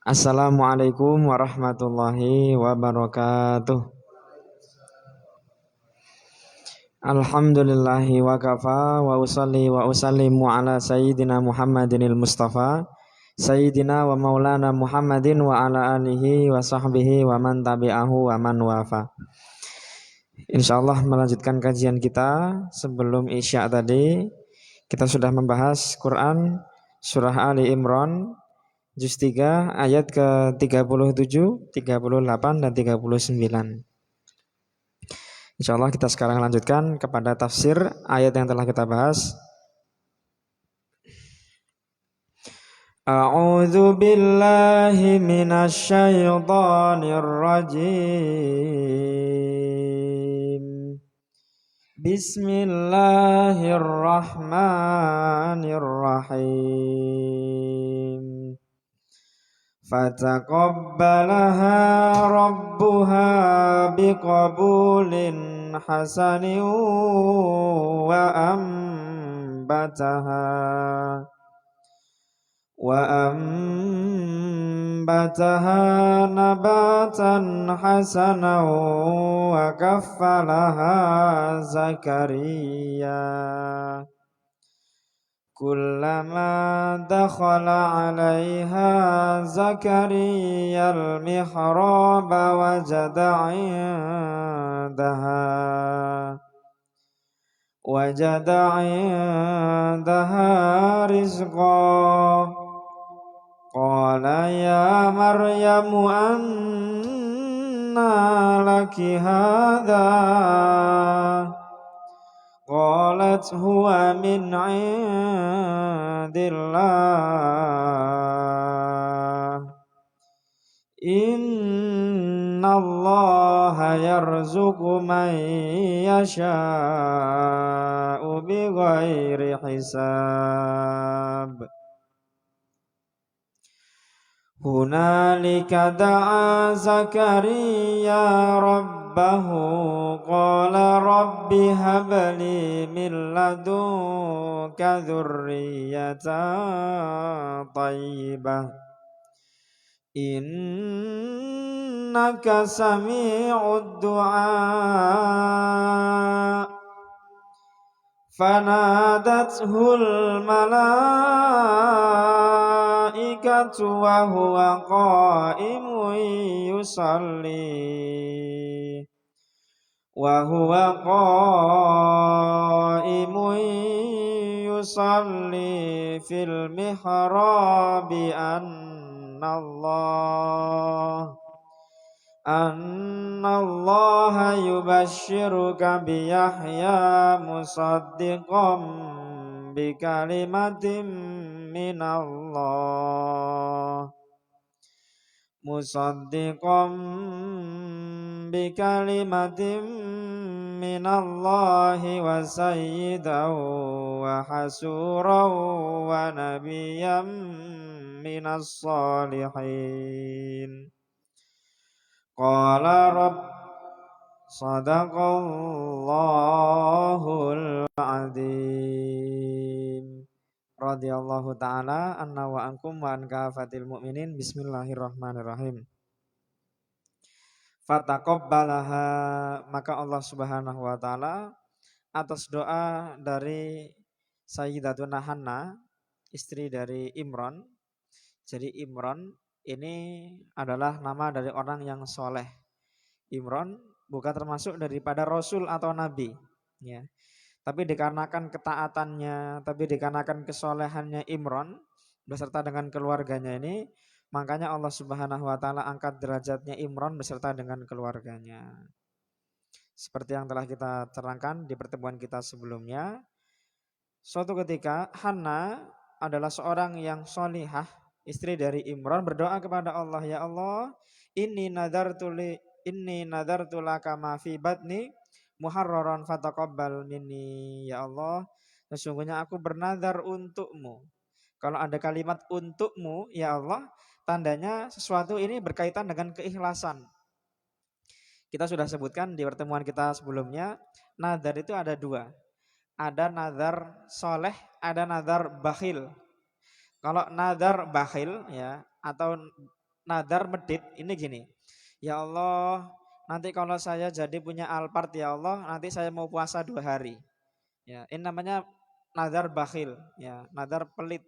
Assalamualaikum warahmatullahi wabarakatuh. Alhamdulillahi wa kafa wa usalli wa usallimu ala sayyidina Muhammadinil Mustafa sayyidina wa maulana Muhammadin wa ala alihi wa sahbihi wa man tabi'ahu wa man wafa. Insyaallah melanjutkan kajian kita sebelum Isya tadi. Kita sudah membahas Quran surah Ali Imran juz 3 ayat ke-37, 38 dan 39. Insyaallah kita sekarang lanjutkan kepada tafsir ayat yang telah kita bahas. A'udzu billahi minasy syaithanir rajim. Bismillahirrahmanirrahim. Fataqabbalaha rabbuha biqabulin hasanin wa ambataha nabatan hasanan wa kaffalaha Zakaria kullama dakhala 'alaiha Zakaria al-mihraba wajada 'indaha rizqa qala ya Maryamu anna laki hadha qalat huwa min 'indillah innallaha yarzuqu man yasha'u bighairi hisab. Hunalika da'a Zakaria rabbahu qala rabbi habli min ladunka dzurriyyatan thayyibah innaka sami'ud du'a. Fanadathul malaikatu wa huwa qa'imun yusalli fil mihrabi annallaha yubashshiruka biyahya musaddiqan bikalimatin minallahi wa sayyidan wa hasuran wa nabiyyan minas salihin. Qala sadaqallahul adzim. Radhiyallahu ta'ala anna wa ankum wa an kafatil mu'minin. Bismillahirrahmanirrahim. Fataqabbalaha, maka Allah Subhanahu wa taala atas doa dari Sayyidatuna Hannah, istri dari Imran. Jadi Imran ini adalah nama dari orang yang soleh. Imran bukan termasuk daripada rasul atau nabi, ya. Tapi dikarenakan ketaatannya, tapi dikarenakan kesolehannya Imran beserta dengan keluarganya ini, makanya Allah Subhanahu wa taala angkat derajatnya Imran beserta dengan keluarganya. Seperti yang telah kita terangkan di pertemuan kita sebelumnya, suatu ketika Hannah adalah seorang yang solihah, istri dari Imran, berdoa kepada Allah, ya Allah, inni nadartu laka ma fi batni muharraran fataqabbal minni, ya Allah, sesungguhnya aku bernadar untukmu. Kalau ada kalimat untukmu, ya Allah, tandanya sesuatu ini berkaitan dengan keikhlasan. Kita sudah sebutkan di pertemuan kita sebelumnya, nadar itu ada dua. Ada nadar soleh, ada nadar bakhil. Kalau nadar bakhil, ya, atau nadar medit ini gini. Ya Allah, nanti kalau saya jadi punya Alphard ya Allah, nanti saya mau puasa 2 hari. Ya, ini namanya nadar bakhil, ya, nadar pelit.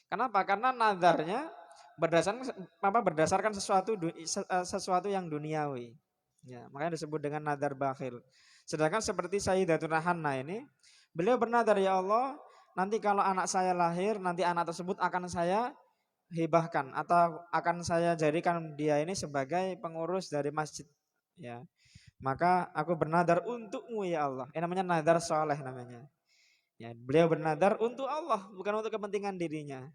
Kenapa? Karena nadarnya berdasarkan sesuatu yang duniawi. Ya, makanya disebut dengan nadar bakhil. Sedangkan seperti Sayyidatuna Hanna ini, beliau bernadar, ya Allah, nanti kalau anak saya lahir, nanti anak tersebut akan saya hibahkan atau akan saya jadikan dia ini sebagai pengurus dari masjid. Ya, maka aku bernadar untukmu ya Allah. Ini namanya nadar soleh namanya. Ya, beliau bernadar untuk Allah, bukan untuk kepentingan dirinya.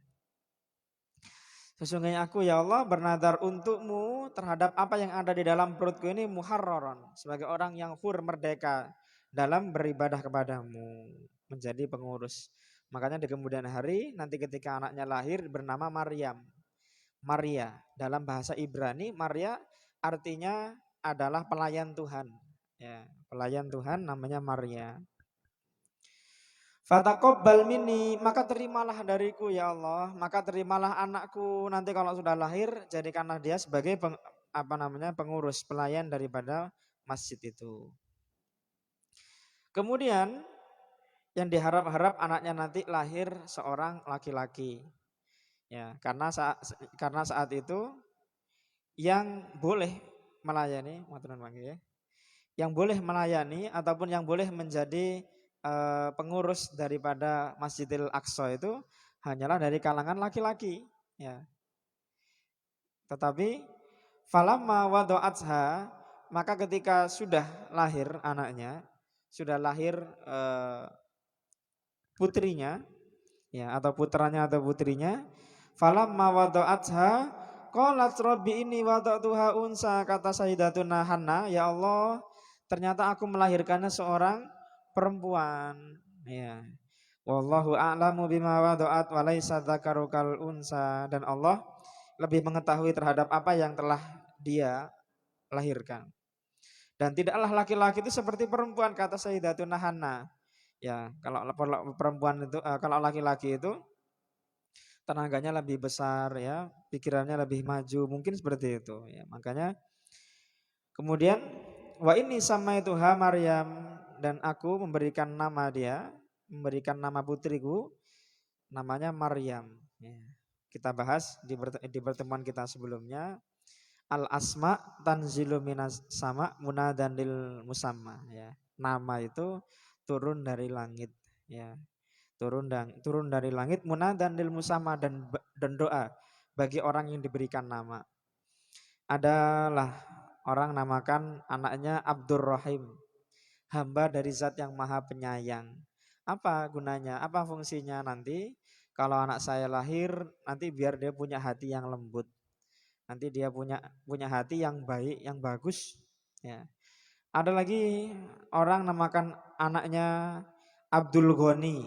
Sesungguhnya aku ya Allah bernadar untukmu terhadap apa yang ada di dalam perutku ini muharraron. Sebagai orang yang hur merdeka dalam beribadah kepadamu. Menjadi pengurus. Makanya di kemudian hari nanti ketika anaknya lahir bernama Maryam. Maria dalam bahasa Ibrani Maria artinya adalah pelayan Tuhan. Ya, pelayan Tuhan namanya Maria. Fataqabbal minni, maka terimalah dariku ya Allah, maka terimalah anakku nanti kalau sudah lahir, jadikanlah dia sebagai pengurus, pelayan daripada masjid itu. Kemudian yang diharap-harap anaknya nanti lahir seorang laki-laki. Ya, karena saat itu yang boleh melayani, ya, yang boleh melayani ataupun yang boleh menjadi pengurus daripada Masjidil Aqsa itu hanyalah dari kalangan laki-laki, ya. Tetapi falamma wada'atha, maka ketika sudah lahir anaknya, sudah lahir putrinya, ya, atau putranya atau putrinya, falamma wada'atha qalat rabbi inni wada'tuha unsa, kata Sayyidatuna Hanna, ya Allah, ternyata aku melahirkannya seorang perempuan, ya. Wallahu a'lamu bima wada'at wa laisa dzakaru kal unsa, dan Allah lebih mengetahui terhadap apa yang telah dia lahirkan. Dan tidaklah laki-laki itu seperti perempuan, kata Sayyidatuna Hanna. Ya, kalau perempuan itu kalau laki-laki itu tenaganya lebih besar, ya, pikirannya lebih maju, mungkin seperti itu, ya. Makanya kemudian wa ini sama itu ha Maryam, dan aku memberikan nama putriku namanya Maryam. Ya. Kita bahas di pertemuan kita sebelumnya, al asma tanzilu minas sama munadan lil musamma, ya. Nama itu turun dari langit, ya. Turun dari langit munadan lil musamma, dan doa bagi orang yang diberikan nama. Adalah orang namakan anaknya Abdurrahim, hamba dari zat yang maha penyayang. Apa gunanya? Apa fungsinya nanti? Kalau anak saya lahir, nanti biar dia punya hati yang lembut. Nanti dia punya hati yang baik, yang bagus. Ya. Ada lagi orang namakan anaknya Abdul Ghani,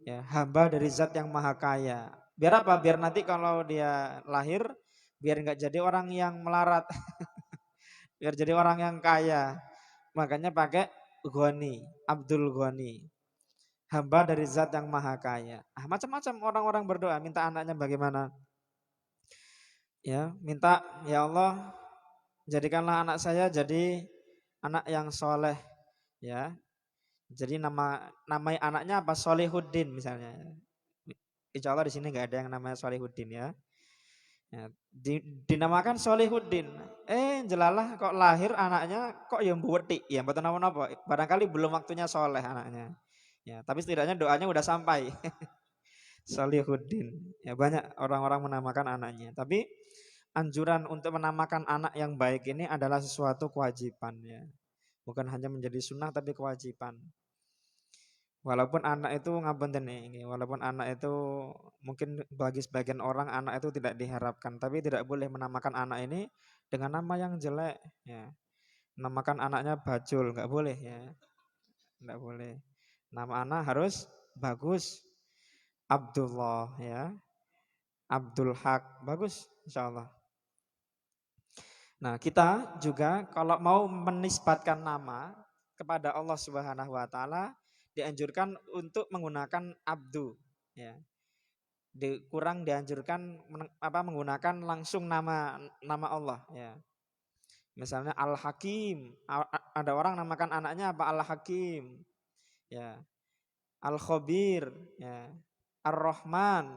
ya, hamba dari zat yang maha kaya. Biar apa? Biar nanti kalau dia lahir, biar nggak jadi orang yang melarat, biar jadi orang yang kaya. Makanya pakai Ghani, Abdul Ghani, hamba dari zat yang maha kaya. Macam-macam orang-orang berdoa minta anaknya bagaimana. Ya, minta ya Allah jadikanlah anak saya jadi anak yang soleh, ya. Jadi nama anaknya apa? Solihuddin misalnya. Insya Allah di sini nggak ada yang namanya Solihuddin, ya. Ya, dinamakan Solihuddin. Jelalah kok lahir anaknya kok yang buwetik, ya betul napa. Barangkali belum waktunya soleh anaknya. Ya, tapi setidaknya doanya udah sampai. Solihuddin. Ya, banyak orang-orang menamakan anaknya. Tapi anjuran untuk menamakan anak yang baik ini adalah sesuatu kewajiban, ya. Bukan hanya menjadi sunnah tapi kewajiban. Walaupun anak itu ngapunten nih, walaupun anak itu mungkin bagi sebagian orang anak itu tidak diharapkan, tapi tidak boleh menamakan anak ini dengan nama yang jelek, ya. Namakan anaknya Bajul nggak boleh, ya. Nggak boleh. Nama anak harus bagus. Abdullah, ya. Abdul Haq, bagus insyaallah. Nah, kita juga kalau mau menisbatkan nama kepada Allah Subhanahu wa taala dianjurkan untuk menggunakan abdu, ya. kurang dianjurkan menggunakan langsung nama nama Allah ya. Misalnya Al-Hakim, ada orang namakan anaknya apa Al-Hakim, ya, Al-Khabir, ya, Ar-Rahman,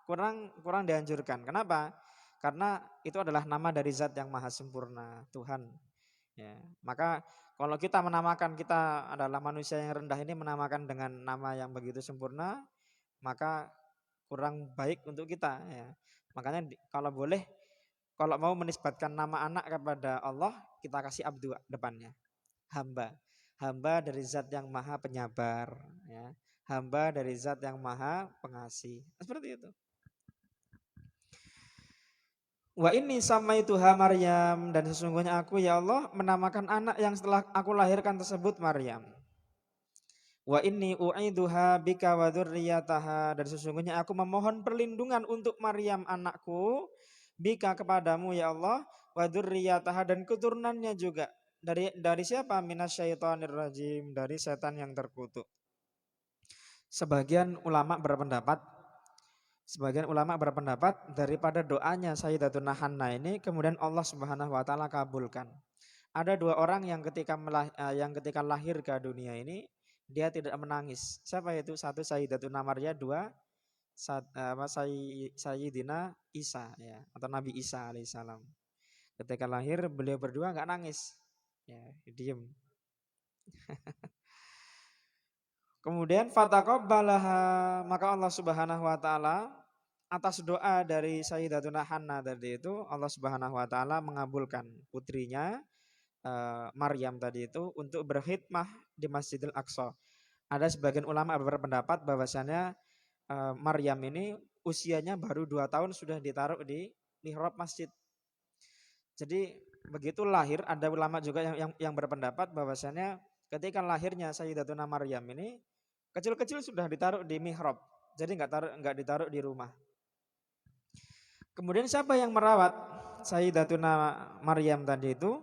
kurang kurang dianjurkan. Kenapa? Karena itu adalah nama dari Zat yang Maha Sempurna, Tuhan. Ya, maka kalau kita menamakan, kita adalah manusia yang rendah ini menamakan dengan nama yang begitu sempurna, maka kurang baik untuk kita. Ya. Makanya kalau boleh, kalau mau menisbatkan nama anak kepada Allah, kita kasih abdu depannya, hamba. Hamba dari Zat yang Maha Penyabar, ya. Hamba dari Zat yang Maha Pengasih. Seperti itu. Wa ini sama itu Maryam, dan sesungguhnya aku ya Allah menamakan anak yang setelah aku lahirkan tersebut Maryam. Wa inni u'iduha bika wa dzurriyyataha, dan sesungguhnya aku memohon perlindungan untuk Maryam anakku bika kepadamu ya Allah, wa dzurriyyataha, dan keturunannya juga dari siapa? Minasyaitonir rajim, dari setan yang terkutuk. Sebagian ulama berpendapat daripada doanya Sayyidatuna Hanna ini kemudian Allah Subhanahu wa taala kabulkan. Ada dua orang yang ketika lahir ke dunia ini dia tidak menangis. Siapa itu? Satu Sayyidatuna Maryam, dua Sayyidina Isa ya, atau Nabi Isa alaihissalam. Ketika lahir beliau berdua nggak nangis. Ya, diem. Kemudian fataqabbalaha, maka Allah Subhanahu wa taala atas doa dari Sayyidatuna Hanna tadi itu Allah Subhanahu wa taala mengabulkan putrinya Maryam tadi itu untuk berkhidmah di Masjidil Aqsa. Ada sebagian ulama berpendapat bahwasannya Maryam ini usianya baru 2 tahun sudah ditaruh di mihrab masjid. Jadi begitu lahir, ada ulama juga yang berpendapat bahwasannya ketika lahirnya Sayyidatuna Maryam ini kecil-kecil sudah ditaruh di mihrab. Jadi nggak ditaruh di rumah. Kemudian siapa yang merawat Sayyidatuna Maryam tadi itu?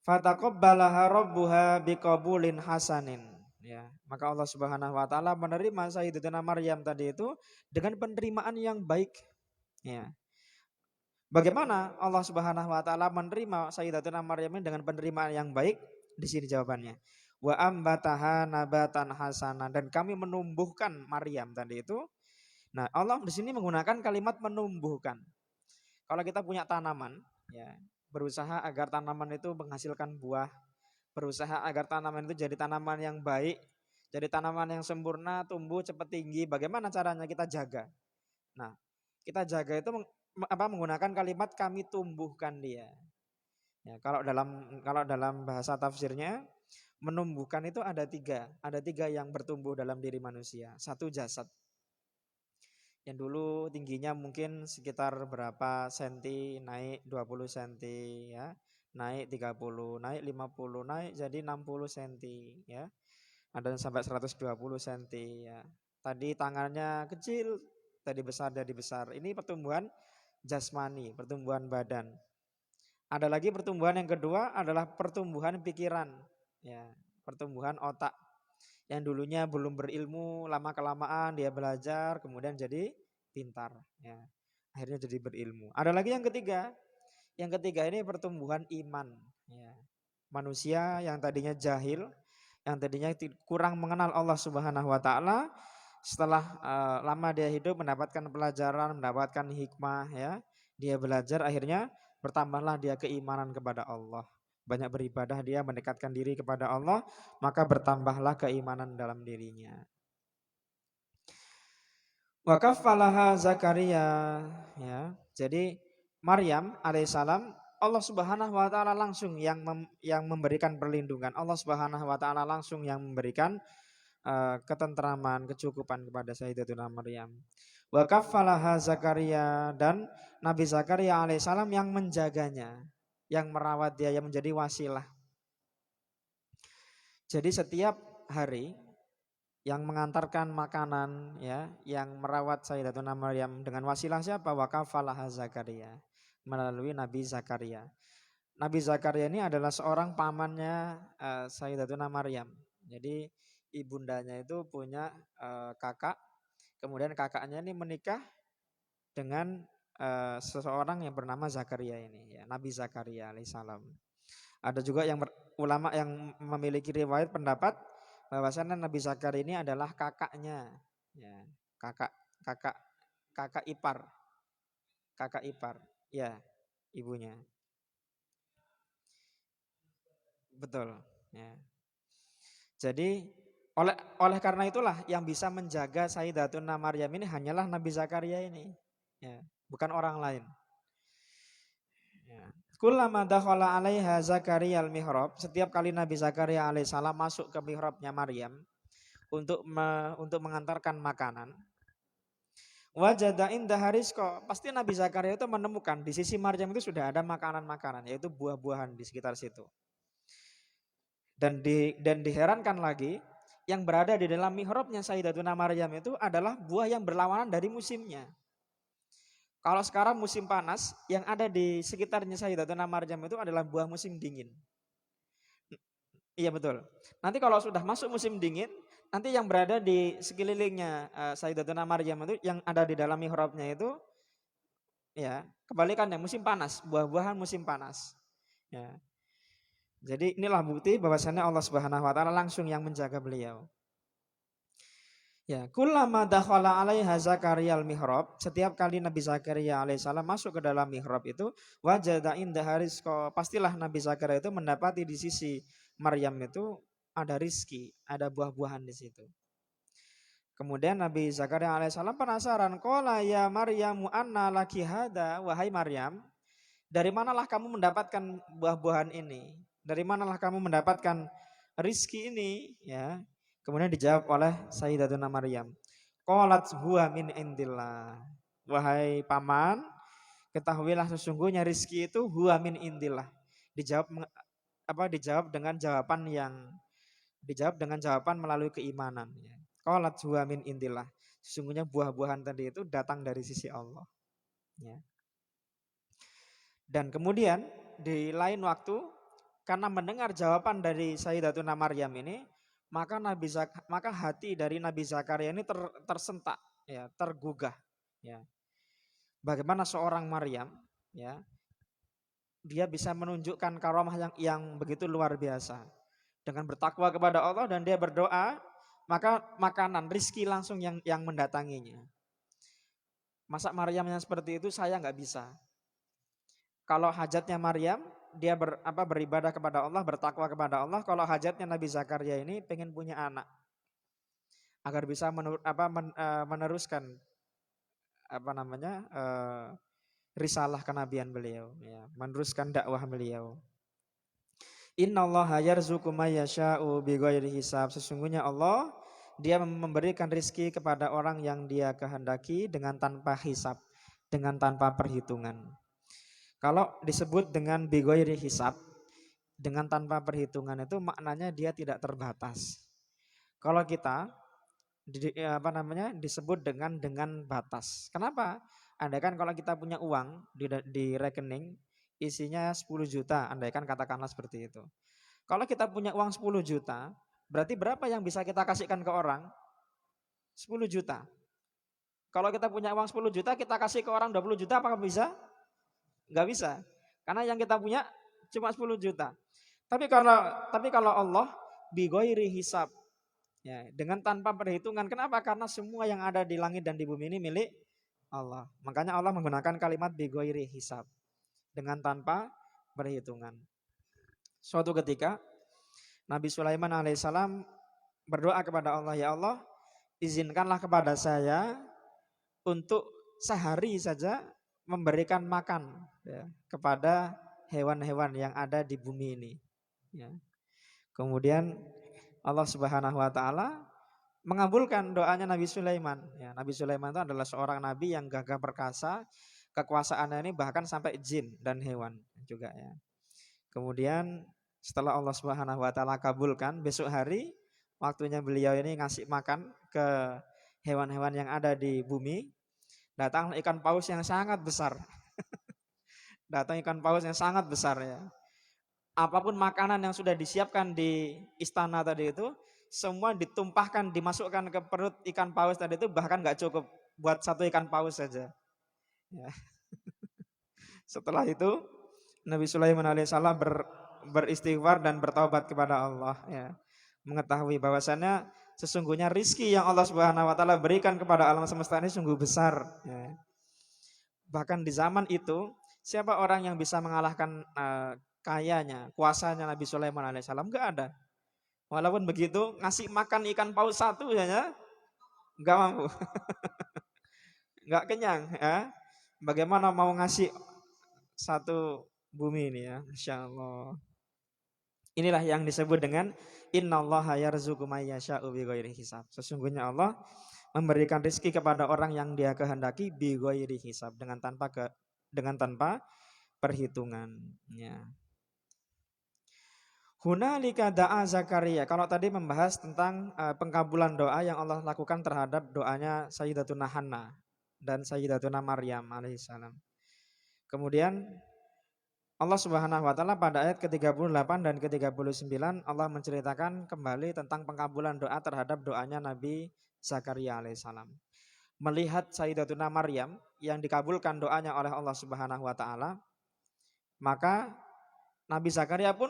Fataqabbalaha rabbuha biqabulin hasanin. Ya, maka Allah Subhanahu wa taala menerima Sayyidatuna Maryam tadi itu dengan penerimaan yang baik. Ya. Bagaimana Allah Subhanahu wa taala menerima Sayyidatuna Maryam ini dengan penerimaan yang baik? Di sini jawabannya. Wa ambataha nabatan hasanan, dan kami menumbuhkan Maryam tadi itu. Nah, Allah di sini menggunakan kalimat menumbuhkan. Kalau kita punya tanaman, ya, berusaha agar tanaman itu menghasilkan buah, berusaha agar tanaman itu jadi tanaman yang baik, jadi tanaman yang sempurna, tumbuh cepat tinggi. Bagaimana caranya kita jaga? Nah, kita jaga itu menggunakan kalimat kami tumbuhkan dia. Ya, kalau dalam bahasa tafsirnya menumbuhkan itu ada tiga yang bertumbuh dalam diri manusia. Satu jasad, yang dulu tingginya mungkin sekitar berapa senti, naik 20 senti ya, naik 30, naik 50, naik jadi 60 senti ya. Ada yang sampai 120 senti ya. Tadi tangannya kecil, tadi besar jadi besar. Ini pertumbuhan jasmani, pertumbuhan badan. Ada lagi pertumbuhan yang kedua adalah pertumbuhan pikiran ya, pertumbuhan otak. Yang dulunya belum berilmu, lama kelamaan dia belajar, kemudian jadi pintar. Ya. Akhirnya jadi berilmu. Ada lagi yang ketiga. Yang ketiga ini pertumbuhan iman. Ya. Manusia yang tadinya jahil, yang tadinya kurang mengenal Allah Subhanahu Wa Taala, setelah lama dia hidup mendapatkan pelajaran, mendapatkan hikmah, ya, dia belajar, akhirnya bertambahlah dia keimanan kepada Allah. Banyak beribadah dia, mendekatkan diri kepada Allah, maka bertambahlah keimanan dalam dirinya. Wa kaffalaha Zakaria, ya. Jadi Maryam alaihissalam Allah Subhanahu wa taala langsung yang memberikan perlindungan. Allah Subhanahu wa taala langsung yang memberikan ketentraman, kecukupan kepada Sayyidatuna Maryam. Wa kaffalaha Zakaria, dan Nabi Zakaria alaihissalam yang menjaganya, yang merawat dia, yang menjadi wasilah. Jadi setiap hari yang mengantarkan makanan, ya, yang merawat Sayyidatuna Maryam dengan wasilah siapa? Wa kaffalaha Zakaria, melalui Nabi Zakaria. Nabi Zakaria ini adalah seorang pamannya Sayyidatuna Maryam. Jadi ibundanya itu punya kakak, Kemudian kakaknya ini menikah dengan seseorang yang bernama Zakaria ini, ya, Nabi Zakaria alaihissalam. Ada juga yang ulama yang memiliki riwayat pendapat bahwasanya Nabi Zakaria ini adalah kakaknya, ya, kakak kakak kakak ipar, kakak ipar, ya, ibunya. Betul. Ya. Jadi oleh karena itulah yang bisa menjaga Sayyidatuna Maryam ini hanyalah Nabi Zakaria ini, ya, bukan orang lain. Ya. Kullama dakhala 'alaiha Zakaria al-mihrab, setiap kali Nabi Zakaria alaihissalam masuk ke mihrabnya Maryam untuk mengantarkan makanan, wajada indaha rizqa, pasti Nabi Zakaria itu menemukan di sisi Maryam itu sudah ada makanan-makanan, yaitu buah-buahan di sekitar situ. Dan diherankan lagi, yang berada di dalam mihrabnya Sayyidatuna Maryam itu adalah buah yang berlawanan dari musimnya. Kalau sekarang musim panas, yang ada di sekitarnya Sayyidatuna Maryam itu adalah buah musim dingin. Iya betul. Nanti kalau sudah masuk musim dingin, nanti yang berada di sekelilingnya Sayyidatuna Maryam itu yang ada di dalam mihrabnya itu, ya, kebalikannya musim panas, buah-buahan musim panas. Ya. Jadi inilah bukti bahwasannya Allah Subhanahu wa taala langsung yang menjaga beliau. Ya, kullama dakhala 'alaiha Zakaria al-mihrab, setiap kali Nabi Zakaria alaihissalam masuk ke dalam mihrab itu, wajada indaha rizqa, pastilah Nabi Zakaria itu mendapati di sisi Maryam itu ada rizki, ada buah-buahan di situ. Kemudian Nabi Zakaria alaihissalam penasaran, qala ya Maryamu anna laki hada, wahai Maryam, dari manalah kamu mendapatkan buah-buahan ini? Dari manalah kamu mendapatkan rizki ini? Ya. Kemudian dijawab oleh Sayyidatuna Maryam. Qalat huwa min indillah. Wahai paman, ketahuilah sesungguhnya rizki itu huwa min indillah. Dijawab dengan jawaban melalui keimanan. Ya. Qalat huwa min indillah. Sesungguhnya buah-buahan tadi itu datang dari sisi Allah. Ya. Dan kemudian di lain waktu, karena mendengar jawaban dari Sayyidatuna Maryam ini, maka hati dari Nabi Zakaria ini tersentak, ya, tergugah, ya. Bagaimana seorang Maryam, ya, dia bisa menunjukkan karomah yang begitu luar biasa dengan bertakwa kepada Allah dan dia berdoa, maka makanan rizki langsung yang mendatanginya. Masa Maryam yang seperti itu saya nggak bisa. Kalau hajatnya Maryam, dia beribadah kepada Allah, bertakwa kepada Allah. Kalau hajatnya Nabi Zakaria ini pengen punya anak, agar bisa meneruskan risalah kenabian beliau, ya, meneruskan dakwah beliau. Innallaha yarzuqu may yasha'u bighairi hisab. Sesungguhnya Allah, dia memberikan rizki kepada orang yang dia kehendaki dengan tanpa hisab, dengan tanpa perhitungan. Kalau disebut dengan bighairi hisab, dengan tanpa perhitungan itu maknanya dia tidak terbatas. Kalau kita disebut dengan batas. Kenapa? Andaikan kalau kita punya uang di rekening isinya 10 juta, andaikan katakanlah seperti itu. Kalau kita punya uang 10 juta, berarti berapa yang bisa kita kasihkan ke orang? 10 juta. Kalau kita punya uang 10 juta, kita kasih ke orang 20 juta, apakah bisa? Enggak bisa. Karena yang kita punya cuma 10 juta. Tapi kalau Allah bi ghairi hisab, ya, dengan tanpa perhitungan. Kenapa? Karena semua yang ada di langit dan di bumi ini milik Allah. Makanya Allah menggunakan kalimat bi ghairi hisab, dengan tanpa perhitungan. Suatu ketika Nabi Sulaiman alaihissalam berdoa kepada Allah, ya Allah, izinkanlah kepada saya untuk sehari saja memberikan makan, ya, kepada hewan-hewan yang ada di bumi ini. Ya. Kemudian Allah Subhanahu wa taala mengabulkan doanya Nabi Sulaiman. Ya, Nabi Sulaiman itu adalah seorang nabi yang gagah perkasa, kekuasaannya ini bahkan sampai jin dan hewan juga, ya. Kemudian setelah Allah Subhanahu wa taala kabulkan, besok hari waktunya beliau ini ngasih makan ke hewan-hewan yang ada di bumi, datang ikan paus yang sangat besar. Datang ikan paus yang sangat besar, ya. Apapun makanan yang sudah disiapkan di istana tadi itu, semua ditumpahkan, dimasukkan ke perut ikan paus tadi itu, bahkan nggak cukup buat satu ikan paus saja. Ya. Setelah itu Nabi Sulaiman alaihissalam beristighfar dan bertaubat kepada Allah. Ya. Mengetahui bahwasannya sesungguhnya rizki yang Allah Subhanahu Wa Taala berikan kepada alam semesta ini sungguh besar. Ya. Bahkan di zaman itu, siapa orang yang bisa mengalahkan kayanya, kuasanya Nabi Sulaiman alaihissalam? Enggak ada. Walaupun begitu, ngasih makan ikan paus satu ya, enggak mampu. Enggak kenyang ya. Bagaimana mau ngasih satu bumi ini ya, Masya Allah. Inilah yang disebut dengan innallaha yarzuqu may yasha'u bighairi hisab. Sesungguhnya Allah memberikan rezeki kepada orang yang Dia kehendaki bighairi hisab, dengan tanpa perhitungan. Ya. Hunalika da'a Zakaria. Kalau tadi membahas tentang pengkabulan doa yang Allah lakukan terhadap doanya Sayyidatuna Hanna dan Sayyidatuna Maryam alaihissalam. Kemudian Allah Subhanahu wa taala pada ayat ke-38 dan ke-39 Allah menceritakan kembali tentang pengkabulan doa terhadap doanya Nabi Zakaria alaihissalam. Melihat Sayyidatuna Maryam yang dikabulkan doanya oleh Allah Subhanahu wa taala, maka Nabi Zakaria pun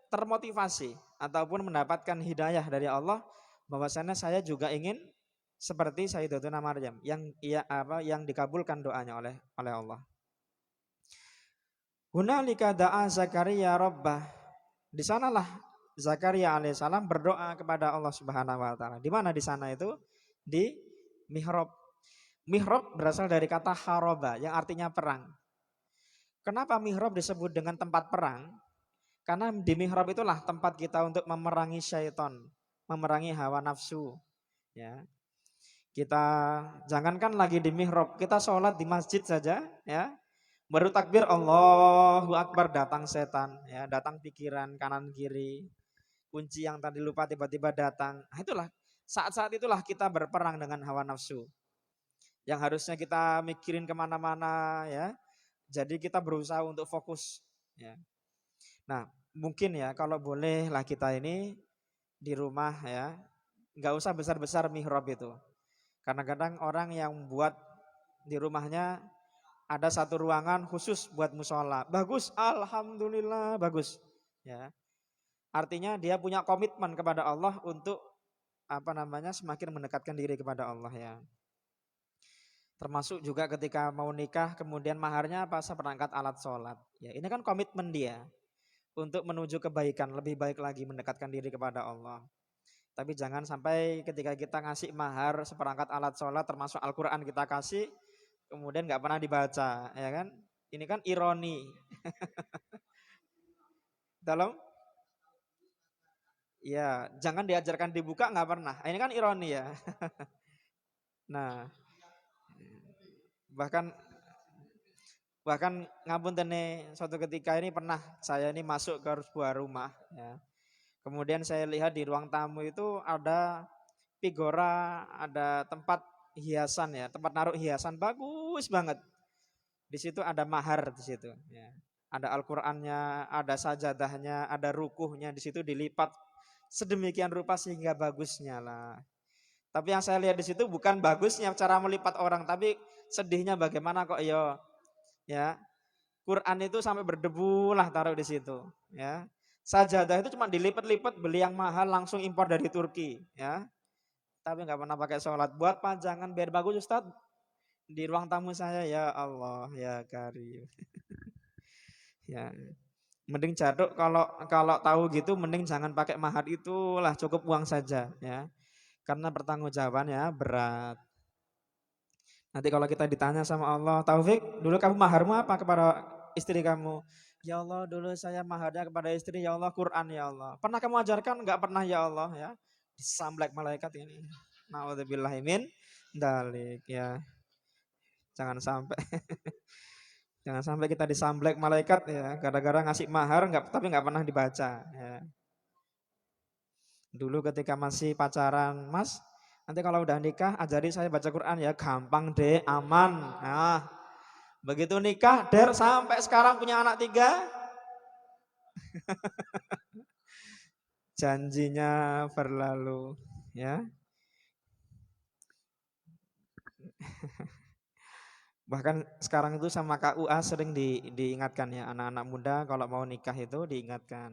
termotivasi ataupun mendapatkan hidayah dari Allah bahwasanya saya juga ingin seperti Sayyidatuna Maryam yang dikabulkan doanya oleh Allah. Hunalika da'a Zakaria rabbah. Di sanalah Zakaria alaihissalam berdoa kepada Allah Subhanahu wa taala. Di mana di sana itu? Di mihrab. Mihrab berasal dari kata haroba yang artinya perang. Kenapa mihrab disebut dengan tempat perang? Karena di mihrab itulah tempat kita untuk memerangi syaitan, memerangi hawa nafsu. Ya. Kita jangankan lagi di mihrab, kita sholat di masjid saja, ya. Baru takbir Allahu Akbar datang setan, ya, datang pikiran kanan kiri, kunci yang tadi lupa tiba-tiba datang. Nah, itulah saat-saat itulah kita berperang dengan hawa nafsu. Yang harusnya kita mikirin kemana-mana, ya. Jadi kita berusaha untuk fokus, ya. Nah, mungkin ya kalau boleh lah kita ini di rumah ya, nggak usah besar-besar mihrab itu. Kadang-kadang orang yang buat di rumahnya ada satu ruangan khusus buat musola. Bagus, alhamdulillah bagus. Ya. Artinya dia punya komitmen kepada Allah untuk semakin mendekatkan diri kepada Allah ya. Termasuk juga ketika mau nikah kemudian maharnya seperangkat alat sholat. Ya, ini kan komitmen dia untuk menuju kebaikan, lebih baik lagi mendekatkan diri kepada Allah. Tapi jangan sampai ketika kita ngasih mahar seperangkat alat sholat termasuk Al-Quran kita kasih, kemudian nggak pernah dibaca, ya kan? Ini kan ironi. Dalam, ya jangan diajarkan dibuka nggak pernah. Ini kan ironi ya. Nah, bahkan ngapunten suatu ketika ini pernah saya ini masuk ke sebuah rumah, ya. Kemudian saya lihat di ruang tamu itu ada figura, ada tempat hiasan ya, tempat naruh hiasan bagus banget. Di situ ada mahar di situ. Ya. Ada Al-Qur'annya, ada sajadahnya, ada rukuhnya di situ dilipat sedemikian rupa sehingga bagusnya lah. Tapi yang saya lihat di situ bukan bagusnya cara melipat orang, tapi sedihnya bagaimana kok ya Quran itu sampai berdebu lah taruh di situ. Ya. Sajadah itu cuma dilipat-lipat beli yang mahal langsung impor dari Turki. Ya. Tapi nggak pernah pakai sholat. Buat panjangan biar bagus Ustaz. Di ruang tamu saya ya Allah ya Karim. Ya. Mending jaduk kalau tahu gitu mending jangan pakai mahar itulah cukup uang saja ya. Karena pertanggungjawabannya berat. Nanti kalau kita ditanya sama Allah, Taufik, dulu kamu maharmu apa kepada istri kamu? Ya Allah, dulu saya maharnya kepada istri, ya Allah Quran ya Allah. Pernah kamu ajarkan? Enggak pernah ya Allah ya. Disamblek malaikat ini. Na'udzubillahimin dalik ya. Jangan sampai jangan sampai kita disamblek malaikat ya, gara-gara ngasih mahar tapi nggak pernah dibaca ya. Dulu ketika masih pacaran, Mas, nanti kalau udah nikah ajari saya baca Quran ya, gampang deh, aman. Nah, begitu nikah, sampai sekarang punya anak 3. Janjinya berlalu, ya. Bahkan sekarang itu sama KUA sering diingatkan ya, anak-anak muda kalau mau nikah itu diingatkan.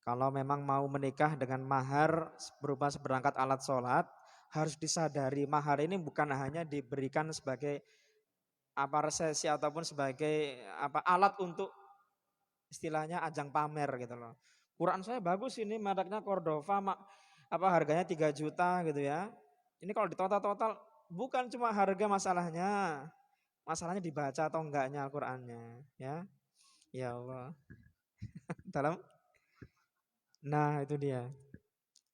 Kalau memang mau menikah dengan mahar berupa seperangkat alat sholat, harus disadari mahar ini bukan hanya diberikan sebagai apa resesi ataupun sebagai apa alat untuk istilahnya ajang pamer gitu loh. Quran saya bagus ini mereknya Cordova, apa harganya 3 juta gitu ya. Ini kalau di total-total bukan cuma harga masalahnya. Masalahnya dibaca atau enggaknya Al-Qur'annya, ya. Ya Allah. Dalam nah itu dia.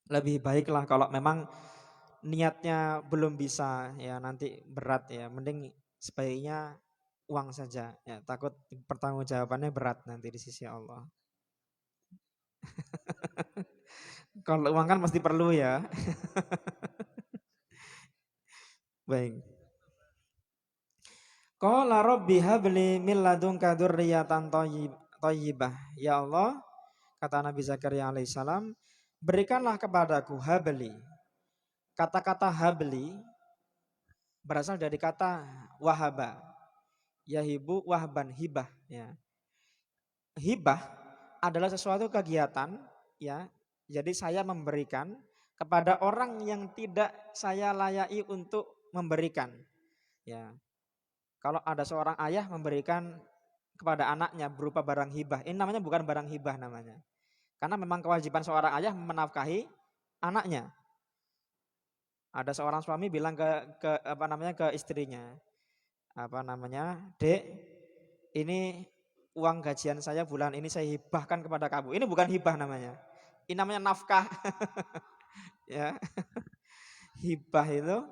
Lebih baiklah kalau memang niatnya belum bisa ya nanti berat ya. Mending sebaiknya uang saja ya. Takut pertanggungjawabannya berat nanti di sisi Allah. Kalau uang kan pasti perlu ya. Baik. Qala rabbi habli min ladunka dzurriyyatan thayyibah. Ya Allah, kata Nabi Zakaria alaihissalam, berikanlah kepadaku habli. Kata-kata habli berasal dari kata wahaba. Yahibu wahban hibah ya. Hibah adalah sesuatu kegiatan ya. Jadi saya memberikan kepada orang yang tidak saya layaki untuk memberikan. Ya. Kalau ada seorang ayah memberikan kepada anaknya berupa barang hibah, ini namanya bukan barang hibah namanya. Karena memang kewajiban seorang ayah menafkahi anaknya. Ada seorang suami bilang ke apa namanya ke istrinya, apa namanya, "Dek, ini uang gajian saya bulan ini saya hibahkan kepada kamu." Ini bukan hibah namanya. Ini namanya nafkah. Ya, hibah itu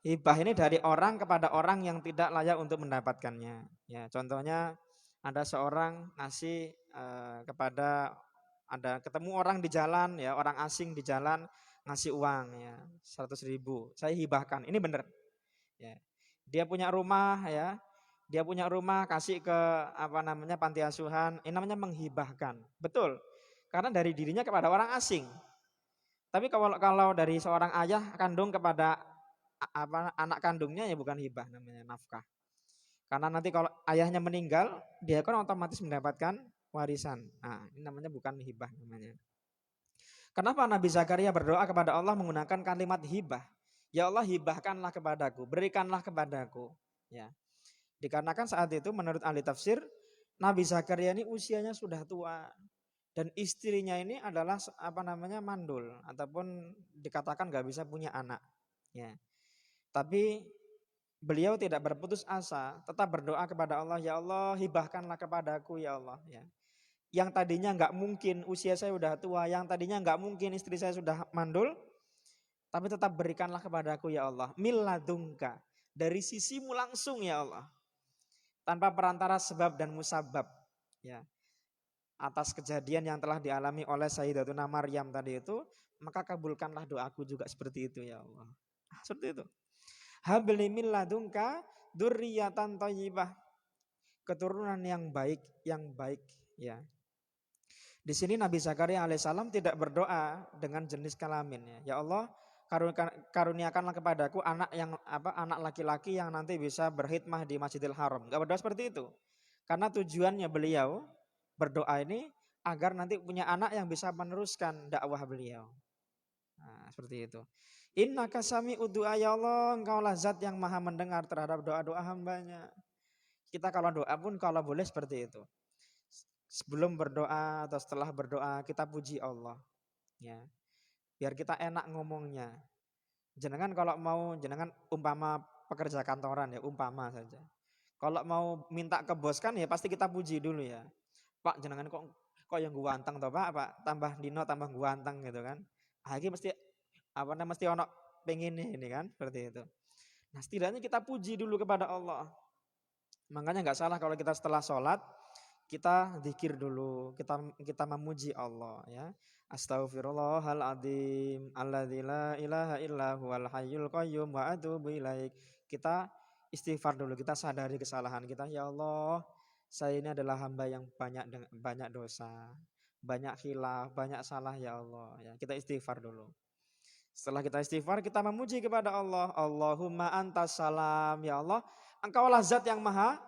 hibah ini dari orang kepada orang yang tidak layak untuk mendapatkannya. Ya, contohnya ada seorang ngasih kepada ada ketemu orang di jalan ya, orang asing di jalan ngasih uang ya 100.000. Saya hibahkan. Ini benar. Ya. Dia punya rumah ya. Dia punya rumah kasih ke apa namanya panti asuhan. Ini namanya menghibahkan. Betul. Karena dari dirinya kepada orang asing. Tapi kalau dari seorang ayah kandung kepada apa anak kandungnya ya bukan hibah namanya nafkah. Karena nanti kalau ayahnya meninggal, dia kan otomatis mendapatkan warisan. Nah, ini namanya bukan hibah namanya. Kenapa Nabi Zakaria berdoa kepada Allah menggunakan kalimat hibah? Ya Allah hibahkanlah kepadaku, berikanlah kepadaku. Ya. Dikarenakan saat itu menurut ahli tafsir, Nabi Zakaria ini usianya sudah tua dan istrinya ini adalah apa namanya mandul ataupun dikatakan nggak bisa punya anak. Ya. Tapi beliau tidak berputus asa, tetap berdoa kepada Allah, ya Allah hibahkanlah kepadaku ya Allah. Ya. Yang tadinya nggak mungkin usia saya sudah tua, yang tadinya nggak mungkin istri saya sudah mandul, tapi tetap berikanlah kepadaku ya Allah. Milladungka, dari sisimu langsung ya Allah. Tanpa perantara sebab dan musabab. Ya. Atas kejadian yang telah dialami oleh Sayyidatuna Maryam tadi itu, maka kabulkanlah doaku juga seperti itu ya Allah. Seperti itu. Habli min ladunka dzurriyyatan thayyibah. Keturunan yang baik ya. Di sini Nabi Zakaria alaihissalam tidak berdoa dengan jenis kelamin ya. Ya Allah, karuniakanlah kepadaku anak yang apa anak laki-laki yang nanti bisa berkhidmah di Masjidil Haram. Enggak berdoa seperti itu. Karena tujuannya beliau berdoa ini agar nanti punya anak yang bisa meneruskan dakwah beliau. Nah, seperti itu. Inna kasami udu'a ya Allah, engkaulah zat yang maha mendengar terhadap doa-doa hambanya. Kita kalau doa pun kalau boleh seperti itu. Sebelum berdoa atau setelah berdoa kita puji Allah. Ya, biar kita enak ngomongnya. Jenengan kalau mau jenengan umpama pekerja kantoran ya umpama saja. Kalau mau minta ke bos kan ya pasti kita puji dulu ya. Pak jenengan kok yang guanteng toh Pak, tambah dino tambah guanteng gitu kan. Lagi mesti apa namanya mesti ono pengen ini kan seperti itu. Nah setidaknya kita puji dulu kepada Allah. Makanya nggak salah kalau kita setelah sholat kita zikir dulu, kita memuji Allah ya. Astaghfirullahaladzim alladzi la ilaha illa huwal hayyul qayyum wa atubu ilaik. Kita istighfar dulu, kita sadari kesalahan kita. Ya Allah, saya ini adalah hamba yang banyak dosa. banyak khilaf, banyak salah ya Allah. Ya, kita istighfar dulu. Setelah kita istighfar, kita memuji kepada Allah. Allahumma antas salam. Ya Allah, Engkaulah zat yang maha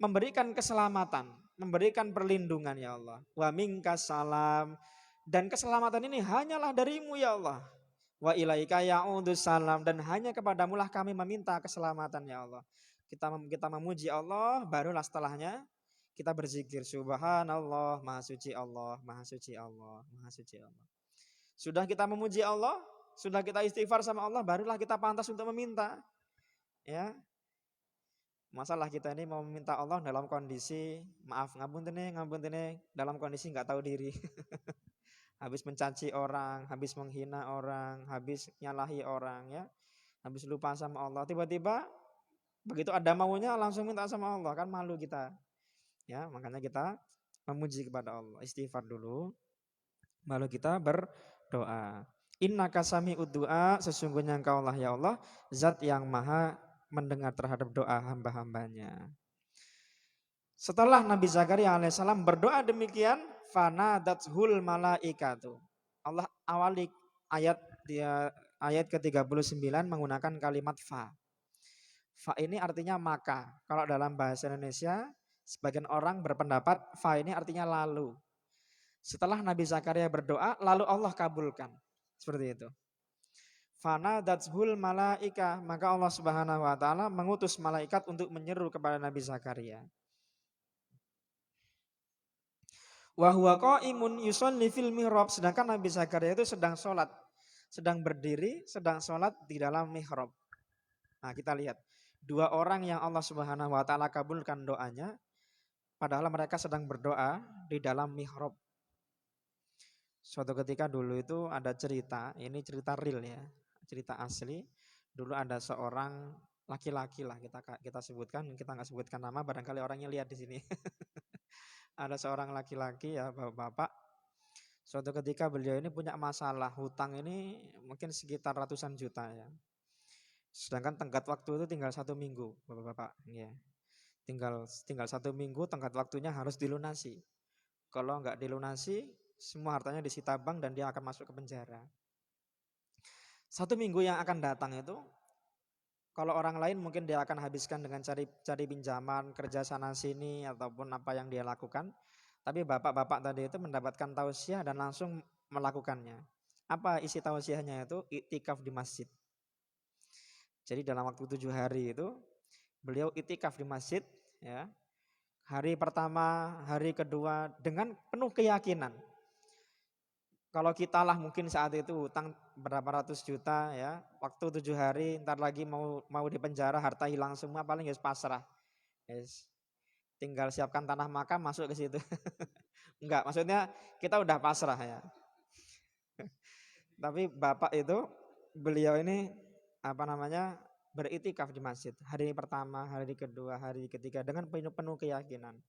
memberikan keselamatan, memberikan perlindungan ya Allah. Wa minkas salam. Dan keselamatan ini hanyalah darimu ya Allah. Wa ilaika ya'udus salam. Dan hanya kepadamulah kami meminta keselamatan ya Allah. Kita memuji Allah, barulah setelahnya kita berzikir. Subhanallah, maha suci Allah, maha suci Allah, maha suci Allah. Sudah kita memuji Allah, sudah kita istighfar sama Allah, barulah kita pantas untuk meminta. Ya, masalah kita ini mau meminta Allah dalam kondisi maaf ngapunten dalam kondisi nggak tahu diri. Habis mencaci orang, habis menghina orang, habis nyalahi orang ya. Habis lupa sama Allah, tiba-tiba begitu ada maunya langsung minta sama Allah, kan malu kita. Ya, makanya kita memuji kepada Allah, istighfar dulu. Lalu kita berdoa. Innaka sami'ud du'a, sesungguhnya Engkaulah ya Allah, zat yang maha mendengar terhadap doa hamba-hambanya. Setelah Nabi Zakaria alaihissalam berdoa demikian, fanadathul malaikatu. Allah awali ayat ke-39 menggunakan kalimat fa. Fa ini artinya maka. Kalau dalam bahasa Indonesia, sebagian orang berpendapat fa ini artinya lalu. Setelah Nabi Zakaria berdoa, lalu Allah kabulkan. Seperti itu. Fanadathul malaika, maka Allah Subhanahu wa taala mengutus malaikat untuk menyeru kepada Nabi Zakaria. Wa huwa qaimun yusolli fil mihrab, sedangkan Nabi Zakaria itu sedang sholat, sedang berdiri, sedang sholat di dalam mihrab. Nah, kita lihat dua orang yang Allah Subhanahu wa taala kabulkan doanya, padahal mereka sedang berdoa di dalam mihrab. Suatu ketika dulu itu ada cerita, ini cerita real ya, cerita asli. Dulu ada seorang laki-laki lah kita sebutkan, kita nggak sebutkan nama, barangkali orangnya lihat di sini. Ada seorang laki-laki ya bapak-bapak. Suatu ketika beliau ini punya masalah hutang ini mungkin sekitar ratusan juta ya. Sedangkan tenggat waktu itu tinggal 1 minggu, bapak-bapak. Ya. Tinggal 1 minggu tenggat waktunya harus dilunasi. Kalau nggak dilunasi, semua hartanya disita bank dan dia akan masuk ke penjara. 1 minggu yang akan datang itu, kalau orang lain mungkin dia akan habiskan dengan cari pinjaman, kerja sana sini ataupun apa yang dia lakukan. Tapi bapak-bapak tadi itu mendapatkan tausiah dan langsung melakukannya. Apa isi tausiahnya itu? Iktikaf di masjid. Jadi dalam waktu 7 hari itu beliau iktikaf di masjid ya. Hari pertama, hari kedua dengan penuh keyakinan. Kalau kita lah mungkin saat itu utang berapa ratus juta ya, waktu 7 hari, ntar lagi mau di penjara, harta hilang semua, paling ya pasrah. Yes. Tinggal siapkan tanah makam masuk ke situ. Enggak, maksudnya kita udah pasrah ya. Tapi bapak itu, beliau ini beriktikaf di masjid. Hari pertama, hari kedua, hari ketiga dengan penuh keyakinan.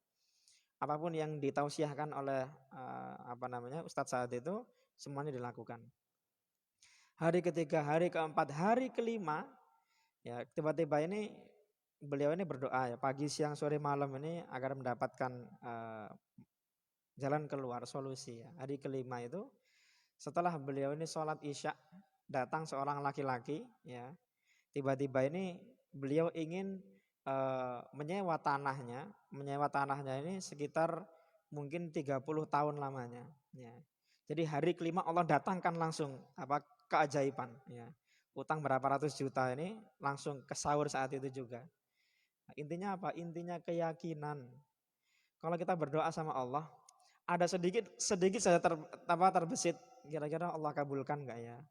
Apapun yang ditausiahkan oleh Ustadz saat itu semuanya dilakukan. Hari ketiga, hari keempat, hari kelima, ya tiba-tiba ini beliau ini berdoa ya pagi, siang, sore, malam ini agar mendapatkan jalan keluar, solusi. Ya. Hari kelima itu setelah beliau ini sholat isya, datang seorang laki-laki, ya tiba-tiba ini beliau ingin menyewa tanahnya ini sekitar mungkin 30 tahun lamanya. Ya. Jadi hari kelima Allah datangkan langsung keajaiban. Ya. Utang berapa ratus juta ini langsung ke sahur saat itu juga. Nah, intinya apa? Intinya keyakinan. Kalau kita berdoa sama Allah, ada sedikit saja terbesit. Kira-kira Allah kabulkan nggak ya?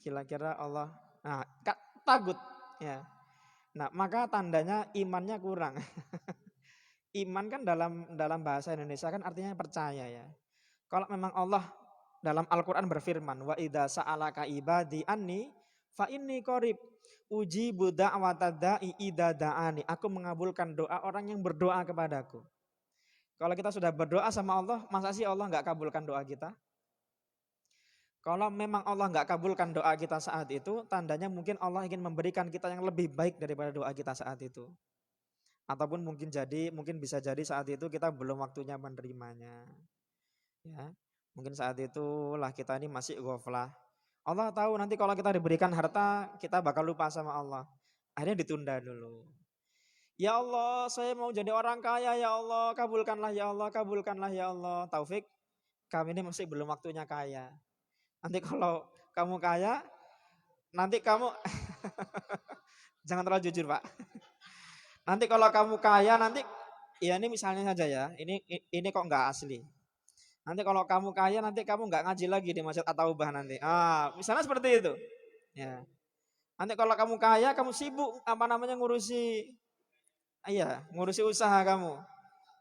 Kira-kira Allah, takut. Ya. Nah, maka tandanya imannya kurang. Iman kan dalam bahasa Indonesia kan artinya percaya ya. Kalau memang Allah dalam Al-Quran berfirman, wa idza sa'alaka ibadi anni fa inni qarib ujibu da'watad da'i idza da'ani. Aku mengabulkan doa orang yang berdoa kepadaku. Kalau kita sudah berdoa sama Allah, masa sih Allah nggak kabulkan doa kita? Kalau memang Allah nggak kabulkan doa kita saat itu, tandanya mungkin Allah ingin memberikan kita yang lebih baik daripada doa kita saat itu. Ataupun mungkin bisa jadi saat itu kita belum waktunya menerimanya. Ya. Mungkin saat itulah kita ini masih ghaflah. Allah tahu nanti kalau kita diberikan harta, kita bakal lupa sama Allah. Akhirnya ditunda dulu. Ya Allah, saya mau jadi orang kaya ya Allah, kabulkanlah ya Allah, kabulkanlah ya Allah. Taufik, kami ini masih belum waktunya kaya. Nanti kalau kamu kaya, nanti kamu jangan terlalu jujur, Pak. Nanti kalau kamu kaya nanti ya ini misalnya saja ya. Ini kok nggak asli. Nanti kalau kamu kaya nanti kamu nggak ngaji lagi di Masjid At-Taubah nanti. Ah, misalnya seperti itu. Ya. Nanti kalau kamu kaya, kamu sibuk apa namanya ngurusi, iya, ngurusi usaha kamu.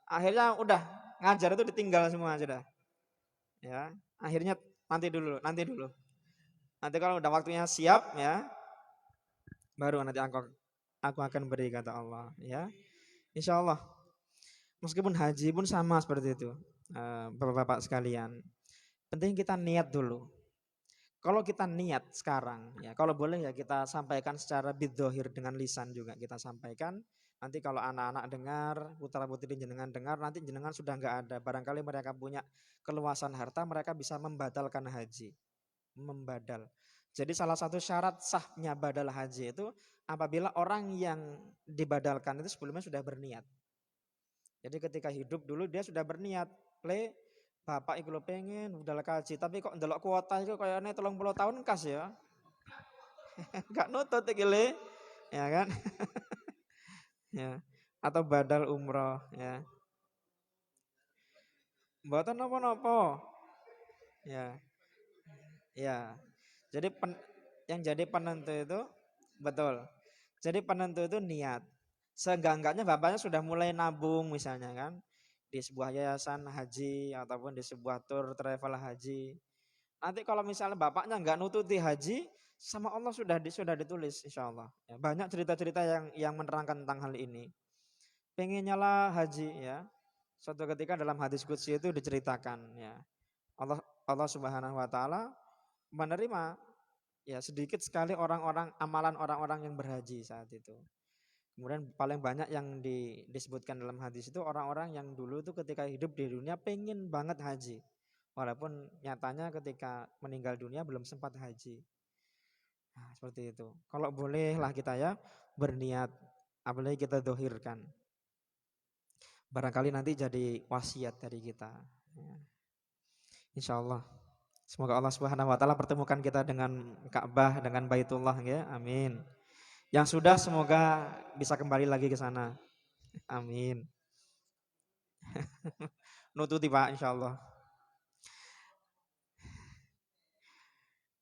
Akhirnya udah ngajar itu ditinggal semua sudah. Ya, akhirnya nanti dulu, nanti dulu. Nanti kalau udah waktunya siap ya, baru nanti aku akan beri kata Allah. Ya, Insya Allah. Meskipun haji pun sama seperti itu, bapak-bapak sekalian. Penting kita niat dulu. Kalau kita niat sekarang, ya kalau boleh ya kita sampaikan secara bidzohir dengan lisan juga kita sampaikan. Nanti kalau anak-anak dengar, putra putri jenengan dengar, nanti jenengan sudah nggak ada. Barangkali mereka punya keluasan harta, mereka bisa membatalkan haji, membadal. Jadi salah satu syarat sahnya badal haji itu apabila orang yang dibadalkan itu sebelumnya sudah berniat. Jadi ketika hidup dulu dia sudah berniat, bapak iku lho pengen budal kaji, tapi kok ndelok kuota iku kayaknya 30 tahun kas ya. Gak nutut iki le, ya kan? Ya. Atau badal umroh ya. Mboten napa-napa. Ya, ya. Jadi yang jadi penentu itu betul. Jadi penentu itu niat. Seenggak-enggaknya bapaknya sudah mulai nabung misalnya kan di sebuah yayasan haji ataupun di sebuah tour travel haji. Nanti kalau misalnya bapaknya nggak nututi haji, sama Allah sudah ditulis insya Allah. Ya, banyak cerita-cerita yang menerangkan tentang hal ini. Pengennya lah haji ya. Suatu ketika dalam hadis qudsi itu diceritakan ya. Allah Allah Subhanahu wa taala menerima ya sedikit sekali orang-orang amalan orang-orang yang berhaji saat itu. Kemudian paling banyak yang disebutkan dalam hadis itu orang-orang yang dulu itu ketika hidup di dunia pengen banget haji. Walaupun nyatanya ketika meninggal dunia belum sempat haji. Nah, seperti itu. Kalau bolehlah kita ya berniat, apalagi kita dohirkan. Barangkali nanti jadi wasiat dari kita. Ya. Insya Allah. Semoga Allah Subhanahu Wa Taala pertemukan kita dengan Ka'bah, dengan Baitullah, ya. Amin. Yang sudah semoga bisa kembali lagi ke sana. Amin. Nututi Pak, Insya Allah.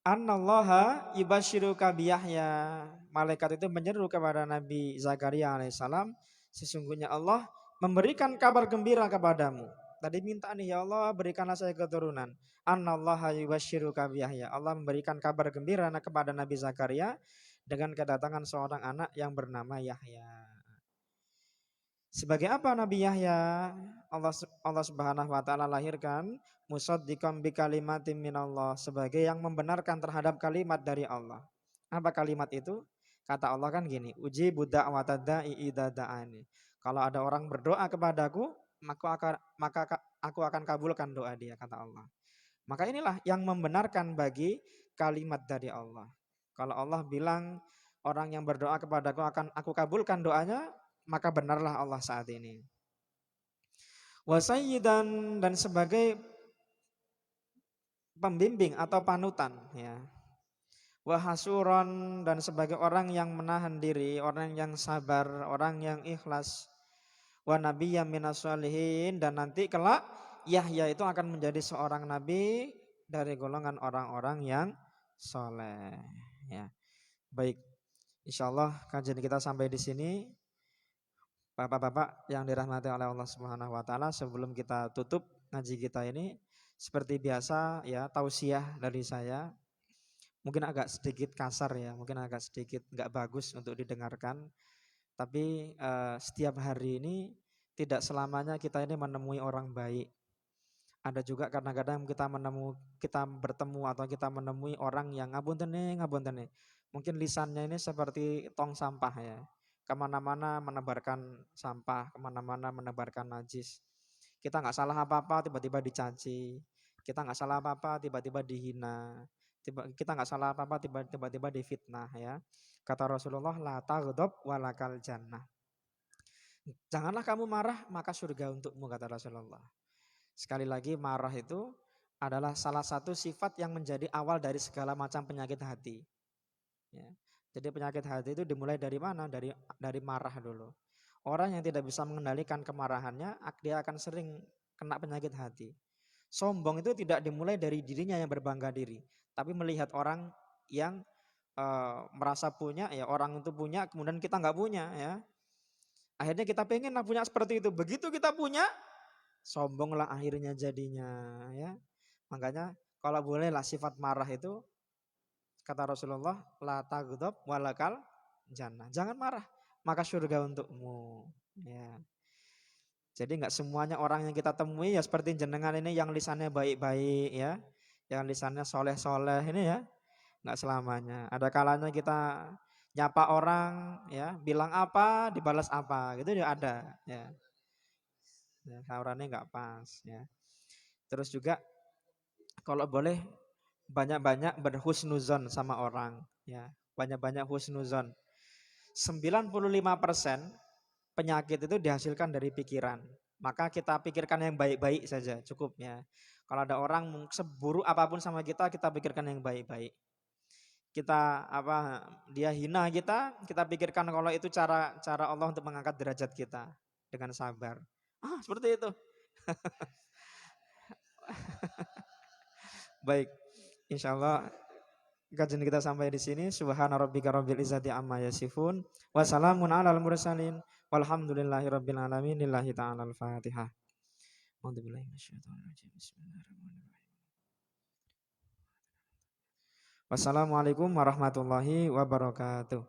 Annallaha yubasyiruka biyahya. Malaikat itu menyeru kepada Nabi Zakaria alaihissalam. Sesungguhnya Allah memberikan kabar gembira kepadamu. Tadi minta nih ya Allah berikanlah saya keturunan. Annallaha yubasyiruka biyahya. Allah memberikan kabar gembira kepada Nabi Zakaria dengan kedatangan seorang anak yang bernama Yahya. Sebagai apa Nabi Yahya? Allah Subhanahu wa taala lahirkan musaddiqan bi kalimatin minallah, sebagai yang membenarkan terhadap kalimat dari Allah. Apa kalimat itu? Kata Allah kan gini, uji budak watada'i idada'ani. Kalau ada orang berdoa kepadaku, maka aku akan kabulkan doa dia, kata Allah. Maka inilah yang membenarkan bagi kalimat dari Allah. Kalau Allah bilang orang yang berdoa kepadaku akan aku kabulkan doanya, maka benarlah Allah saat ini. Wasayyidan, dan sebagai pembimbing atau panutan ya. Wahasuron, dan sebagai orang yang menahan diri, orang yang sabar, orang yang ikhlas. Wa nabiyyam minas sholihin, dan nanti kelak Yahya itu akan menjadi seorang nabi dari golongan orang-orang yang soleh ya. Baik, insyaallah kajian kita sampai di sini. Bapak-bapak yang dirahmati oleh Allah Subhanahu wa taala, sebelum kita tutup ngaji kita ini, seperti biasa ya, tausiah dari saya. Mungkin agak sedikit kasar ya, mungkin agak sedikit nggak bagus untuk didengarkan. Tapi setiap hari ini tidak selamanya kita ini menemui orang baik. Ada juga kadang-kadang kita bertemu atau kita menemui orang yang ngapunten nih, ngapunten nih. Mungkin lisannya ini seperti tong sampah ya. Kemana-mana menebarkan sampah, kemana-mana menebarkan najis. Kita nggak salah apa-apa tiba-tiba dicaci. Kita nggak salah apa-apa tiba-tiba dihina. Kita nggak salah apa-apa tiba-tiba difitnah ya. Kata Rasulullah, la taghdab walakal jannah. Janganlah kamu marah, maka surga untukmu, kata Rasulullah. Sekali lagi, marah itu adalah salah satu sifat yang menjadi awal dari segala macam penyakit hati. Ya. Jadi penyakit hati itu dimulai dari mana? Dari marah dulu. Orang yang tidak bisa mengendalikan kemarahannya, dia akan sering kena penyakit hati. Sombong itu tidak dimulai dari dirinya yang berbangga diri, tapi melihat orang yang merasa punya, ya orang itu punya, kemudian kita nggak punya, ya. Akhirnya kita pengen lah punya seperti itu. Begitu kita punya, sombonglah akhirnya jadinya, ya. Makanya kalau bolehlah sifat marah itu, kata Rasulullah, la taghdab walakal jannah. Jangan marah, maka surga untukmu. Ya. Jadi nggak semuanya orang yang kita temui ya seperti jenengan ini yang lisannya baik-baik ya, yang lisannya soleh-soleh ini ya, nggak selamanya. Ada kalanya kita nyapa orang ya, bilang apa, dibalas apa, gitu ya ada ya. Ya, saurannya nggak pas ya. Terus juga kalau boleh banyak-banyak berhusnuzon sama orang ya, banyak-banyak husnuzon. 95% penyakit itu dihasilkan dari pikiran. Maka kita pikirkan yang baik-baik saja cukupnya. Kalau ada orang seburuk apapun sama kita pikirkan yang baik-baik. Kita dia hina kita pikirkan kalau itu cara cara Allah untuk mengangkat derajat kita dengan sabar. Seperti itu. Baik. Insyaallah kajian kita sampai di sini. Subhana rabbika rabbil izzati amma yasifun. Wassalamun alal mursalin. Walhamdulillahi rabbil alamin. Lillahi ta'ala al-Fatihah. Wassalamualaikum warahmatullahi wabarakatuh.